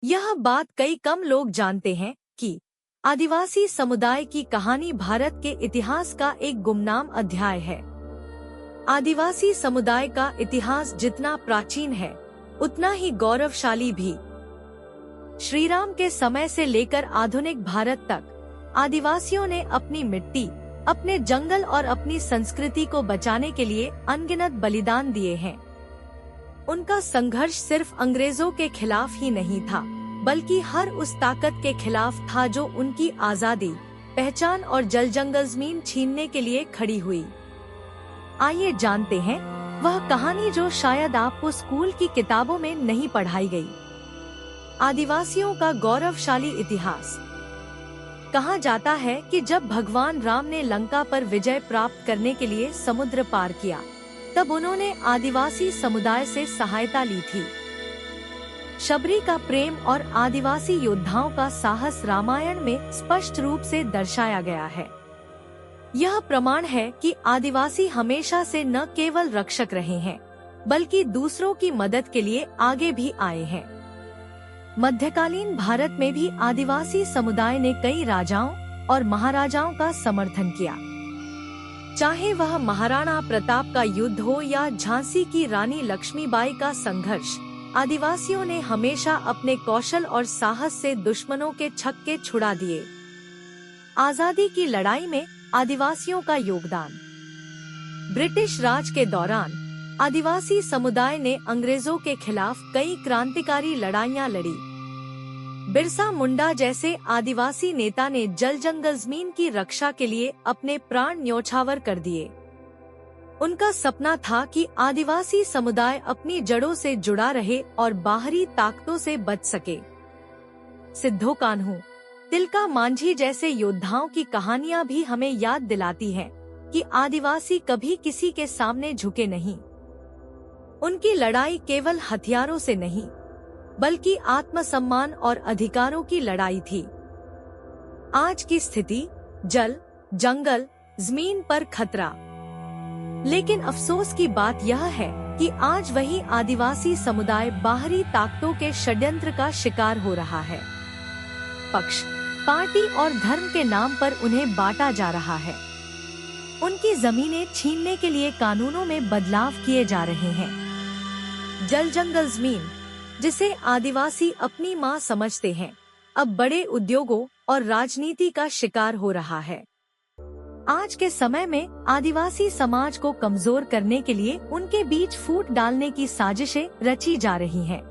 यह बात कई कम लोग जानते हैं कि आदिवासी समुदाय की कहानी भारत के इतिहास का एक गुमनाम अध्याय है। आदिवासी समुदाय का इतिहास जितना प्राचीन है, उतना ही गौरवशाली भी। श्रीराम के समय से लेकर आधुनिक भारत तक आदिवासियों ने अपनी मिट्टी, अपने जंगल और अपनी संस्कृति को बचाने के लिए अनगिनत बलिदान दिए हैं। उनका संघर्ष सिर्फ अंग्रेजों के खिलाफ ही नहीं था, बल्कि हर उस ताकत के खिलाफ था जो उनकी आजादी, पहचान और जल जमीन छीनने के लिए खड़ी हुई। आइए जानते हैं वह कहानी जो शायद आपको स्कूल की किताबों में नहीं पढ़ाई गई। आदिवासियों का गौरवशाली इतिहास। कहा जाता है कि जब भगवान राम ने लंका पर विजय प्राप्त करने के लिए समुद्र पार किया, तब उन्होंने आदिवासी समुदाय से सहायता ली थी। शबरी का प्रेम और आदिवासी योद्धाओं का साहस रामायण में स्पष्ट रूप से दर्शाया गया है। यह प्रमाण है कि आदिवासी हमेशा से न केवल रक्षक रहे हैं, बल्कि दूसरों की मदद के लिए आगे भी आए हैं। मध्यकालीन भारत में भी आदिवासी समुदाय ने कई राजाओं और महाराजाओं का समर्थन किया। चाहे वह महाराणा प्रताप का युद्ध हो या झांसी की रानी लक्ष्मीबाई का संघर्ष, आदिवासियों ने हमेशा अपने कौशल और साहस से दुश्मनों के छक्के छुड़ा दिए। आजादी की लड़ाई में आदिवासियों का योगदान। ब्रिटिश राज के दौरान आदिवासी समुदाय ने अंग्रेजों के खिलाफ कई क्रांतिकारी लड़ाइयां लड़ी। बिरसा मुंडा जैसे आदिवासी नेता ने जल जमीन की रक्षा के लिए अपने प्राण न्योछावर कर दिए। उनका सपना था कि आदिवासी समुदाय अपनी जड़ों से जुड़ा रहे और बाहरी ताकतों से बच सके। सिद्धो कान्हू, तिलका मांझी जैसे योद्धाओं की कहानियां भी हमें याद दिलाती हैं कि आदिवासी कभी किसी के सामने झुके नहीं। उनकी लड़ाई केवल हथियारों से नहीं, बल्कि आत्मसम्मान और अधिकारों की लड़ाई थी। आज की स्थिति, जल, जंगल, जमीन पर खतरा। लेकिन अफसोस की बात यह है कि आज वही आदिवासी समुदाय बाहरी ताकतों के षड्यंत्र का शिकार हो रहा है। पक्ष, पार्टी और धर्म के नाम पर उन्हें बांटा जा रहा है। उनकी जमीनें छीनने के लिए कानूनों में बदलाव किए जा रहे हैं। जल जंगल जमीन, जिसे आदिवासी अपनी मां समझते हैं, अब बड़े उद्योगों और राजनीति का शिकार हो रहा है। आज के समय में आदिवासी समाज को कमजोर करने के लिए उनके बीच फूट डालने की साजिशें रची जा रही हैं।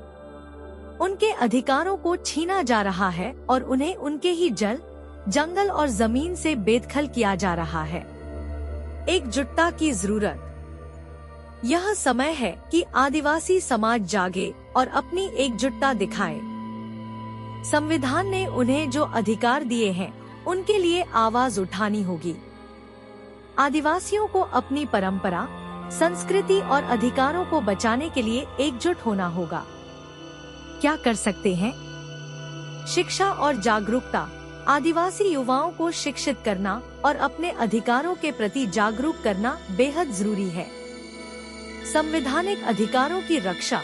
उनके अधिकारों को छीना जा रहा है और उन्हें उनके ही जल, जंगल और जमीन से बेदखल किया जा रहा है। एकजुटता की जरूरत। यह समय है कि आदिवासी समाज जागे और अपनी एकजुटता दिखाए। संविधान ने उन्हें जो अधिकार दिए हैं, उनके लिए आवाज उठानी होगी। आदिवासियों को अपनी परंपरा, संस्कृति और अधिकारों को बचाने के लिए एकजुट होना होगा। क्या कर सकते हैं? शिक्षा और जागरूकता। आदिवासी युवाओं को शिक्षित करना और अपने अधिकारों के प्रति जागरूक करना बेहद जरूरी है। संवैधानिक अधिकारों की रक्षा,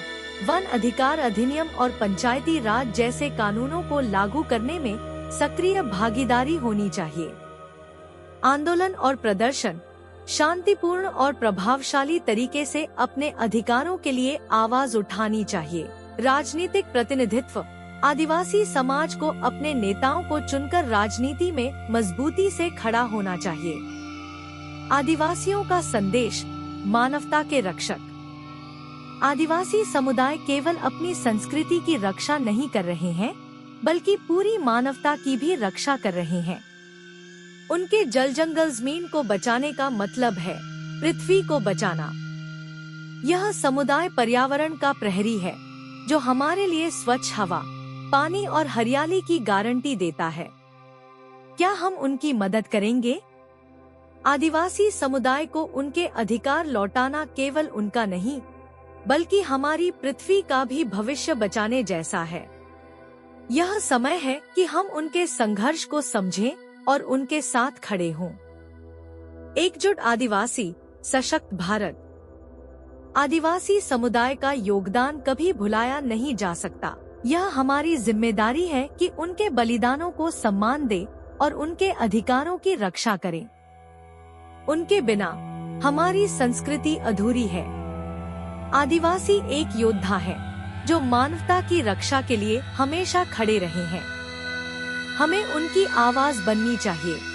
वन अधिकार अधिनियम और पंचायती राज जैसे कानूनों को लागू करने में सक्रिय भागीदारी होनी चाहिए। आंदोलन और प्रदर्शन, शांतिपूर्ण और प्रभावशाली तरीके से अपने अधिकारों के लिए आवाज उठानी चाहिए। राजनीतिक प्रतिनिधित्व। आदिवासी समाज को अपने नेताओं को चुनकर राजनीति में मजबूती से खड़ा होना चाहिए। आदिवासियों का संदेश, मानवता के रक्षक। आदिवासी समुदाय केवल अपनी संस्कृति की रक्षा नहीं कर रहे हैं, बल्कि पूरी मानवता की भी रक्षा कर रहे हैं। उनके जल जंगल जमीन को बचाने का मतलब है पृथ्वी को बचाना। यह समुदाय पर्यावरण का प्रहरी है, जो हमारे लिए स्वच्छ हवा, पानी और हरियाली की गारंटी देता है। क्या हम उनकी मदद करेंगे? आदिवासी समुदाय को उनके अधिकार लौटाना केवल उनका नहीं, बल्कि हमारी पृथ्वी का भी भविष्य बचाने जैसा है। यह समय है कि हम उनके संघर्ष को समझें और उनके साथ खड़े हों। एकजुट आदिवासी, सशक्त भारत। आदिवासी समुदाय का योगदान कभी भुलाया नहीं जा सकता। यह हमारी जिम्मेदारी है कि उनके बलिदानों को सम्मान दें और उनके अधिकारों की रक्षा करें। उनके बिना हमारी संस्कृति अधूरी है। आदिवासी एक योद्धा है जो मानवता की रक्षा के लिए हमेशा खड़े रहे हैं। हमें उनकी आवाज बननी चाहिए।